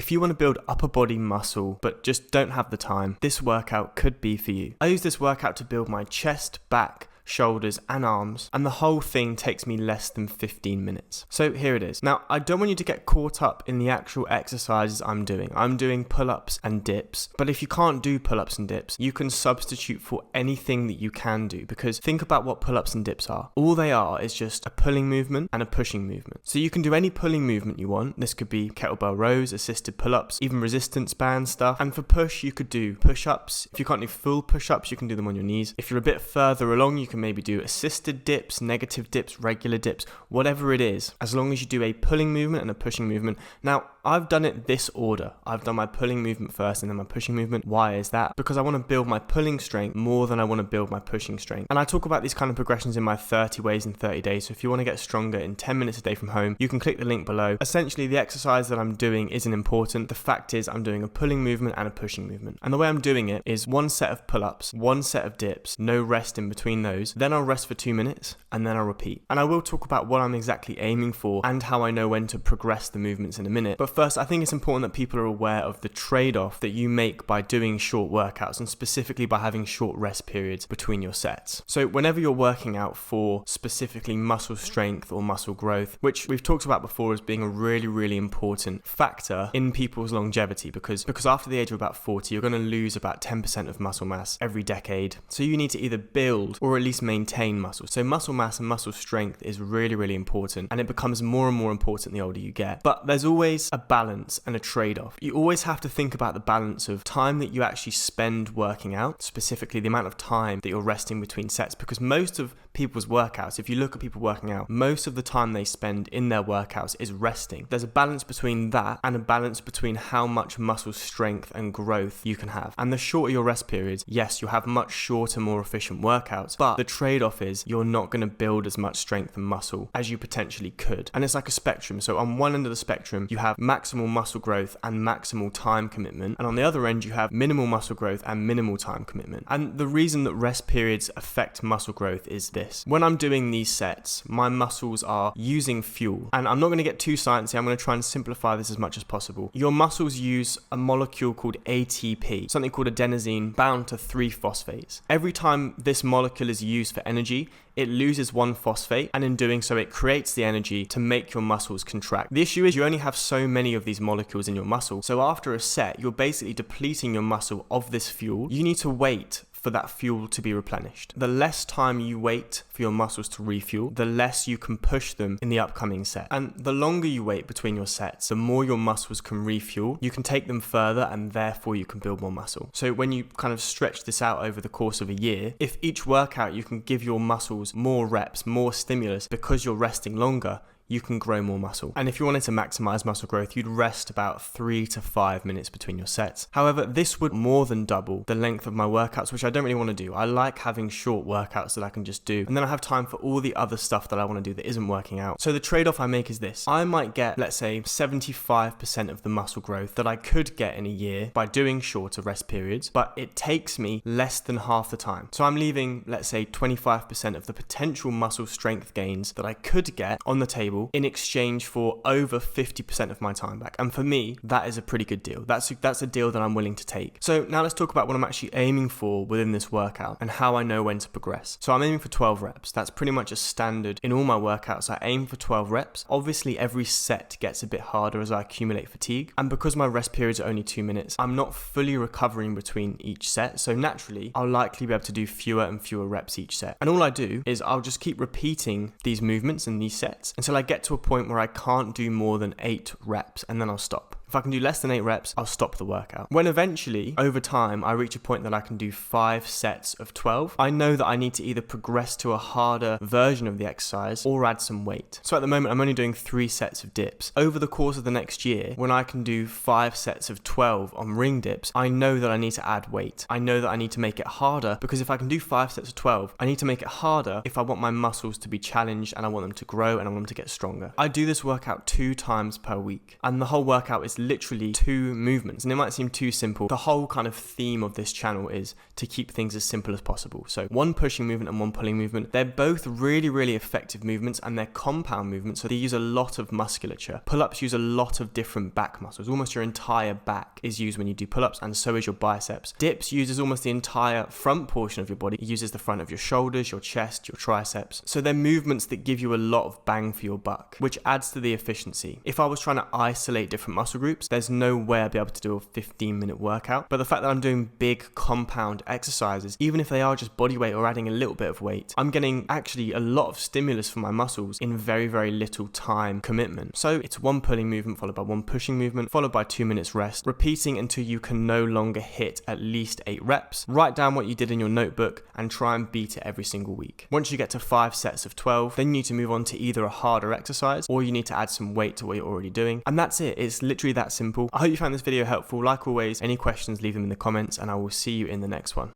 If you want to build upper body muscle but just don't have the time, this workout could be for you. I use this workout to build my chest, back, shoulders and arms, and the whole thing takes me less than 15 minutes. So here it is. Now, I don't want you to get caught up in the actual exercises I'm doing. I'm doing pull-ups and dips, but if you can't do pull-ups and dips, you can substitute for anything that you can do, because think about what pull-ups and dips are. All they are is just a pulling movement and a pushing movement. So you can do any pulling movement you want. This could be kettlebell rows, assisted pull-ups, even resistance band stuff. And for push, you could do push-ups. If you can't do full push-ups, you can do them on your knees. If you're a bit further along, you can maybe do assisted dips, negative dips, regular dips, whatever it is, as long as you do a pulling movement and a pushing movement. Now, I've done it this order. I've done my pulling movement first and then my pushing movement. Why is that? Because I want to build my pulling strength more than I want to build my pushing strength. And I talk about these kind of progressions in my 30 ways in 30 days. So if you want to get stronger in 10 minutes a day from home, you can click the link below. Essentially, the exercise that I'm doing isn't important. The fact is I'm doing a pulling movement and a pushing movement. And the way I'm doing it is one set of pull-ups, one set of dips, no rest in between those. Then I'll rest for 2 minutes and then I'll repeat. And I will talk about what I'm exactly aiming for and how I know when to progress the movements in a minute. But first, I think it's important that people are aware of the trade-off that you make by doing short workouts, and specifically by having short rest periods between your sets. So whenever you're working out for specifically muscle strength or muscle growth, which we've talked about before as being a really, really important factor in people's longevity, because after the age of about 40, you're going to lose about 10% of muscle mass every decade. So you need to either build or at least maintain muscle. So muscle mass and muscle strength is really, really important, and it becomes more and more important the older you get. But there's always a balance and a trade-off. You always have to think about the balance of time that you actually spend working out, specifically the amount of time that you're resting between sets, because most of people's workouts, if you look at people working out, most of the time they spend in their workouts is resting. There's a balance between that and a balance between how much muscle strength and growth you can have. And the shorter your rest periods, yes, you'll have much shorter, more efficient workouts, but the trade-off is you're not going to build as much strength and muscle as you potentially could. And it's like a spectrum. So on one end of the spectrum, you have maximal muscle growth and maximal time commitment. And on the other end, you have minimal muscle growth and minimal time commitment. And the reason that rest periods affect muscle growth is this. When I'm doing these sets, my muscles are using fuel. And I'm not going to get too sciencey. I'm going to try and simplify this as much as possible. Your muscles use a molecule called ATP, something called adenosine bound to 3-phosphates. Every time this molecule is used for energy, it loses one phosphate, and in doing so, it creates the energy to make your muscles contract. The issue is you only have so many of these molecules in your muscle. So after a set, you're basically depleting your muscle of this fuel. You need to wait for that fuel to be replenished. The less time you wait for your muscles to refuel, the less you can push them in the upcoming set. And the longer you wait between your sets, the more your muscles can refuel. You can take them further, and therefore you can build more muscle. So when you kind of stretch this out over the course of a year, if each workout you can give your muscles more reps, more stimulus, because you're resting longer, you can grow more muscle. And if you wanted to maximize muscle growth, you'd rest about 3 to 5 minutes between your sets. However, this would more than double the length of my workouts, which I don't really want to do. I like having short workouts that I can just do, and then I have time for all the other stuff that I want to do that isn't working out. So the trade-off I make is this. I might get, let's say, 75% of the muscle growth that I could get in a year by doing shorter rest periods, but it takes me less than half the time. So I'm leaving, let's say, 25% of the potential muscle strength gains that I could get on the table in exchange for over 50% of my time back. And for me, that is a pretty good deal. That's a deal that I'm willing to take. So now let's talk about what I'm actually aiming for within this workout and how I know when to progress. So I'm aiming for 12 reps. That's pretty much a standard in all my workouts. I aim for 12 reps. Obviously, every set gets a bit harder as I accumulate fatigue. And because my rest periods are only 2 minutes, I'm not fully recovering between each set. So naturally, I'll likely be able to do fewer and fewer reps each set. And all I do is I'll just keep repeating these movements and these sets until I get to a point where I can't do more than 8 reps, and then I'll stop. If I can do less than 8 reps, I'll stop the workout. When eventually, over time, I reach a point that I can do 5 sets of 12, I know that I need to either progress to a harder version of the exercise or add some weight. So at the moment, I'm only doing 3 sets of dips. Over the course of the next year, when I can do 5 sets of 12 on ring dips, I know that I need to add weight. I know that I need to make it harder, because if I can do 5 sets of 12, I need to make it harder if I want my muscles to be challenged and I want them to grow and I want them to get stronger. I do this workout 2 times per week, and the whole workout is literally 2 movements, and it might seem too simple. The whole kind of theme of this channel is to keep things as simple as possible. So 1 pushing movement and 1 pulling movement. They're both really, really effective movements, and they're compound movements, so they use a lot of musculature. Pull-ups use a lot of different back muscles. Almost your entire back is used when you do pull-ups, and so is your biceps. Dips uses almost the entire front portion of your body. It uses the front of your shoulders, your chest, your triceps. So they're movements that give you a lot of bang for your buck, which adds to the efficiency. If I was trying to isolate different muscle groups, there's no way I'd be able to do a 15-minute workout. But the fact that I'm doing big compound exercises, even if they are just body weight or adding a little bit of weight, I'm getting actually a lot of stimulus for my muscles in very, very little time commitment. So it's 1 pulling movement followed by 1 pushing movement followed by 2 minutes rest, repeating until you can no longer hit at least 8 reps. Write down what you did in your notebook and try and beat it every single week. Once you get to 5 sets of 12, then you need to move on to either a harder exercise or you need to add some weight to what you're already doing. And that's it. It's literally that simple. I hope you found this video helpful. Like always, any questions, leave them in the comments, and I will see you in the next one.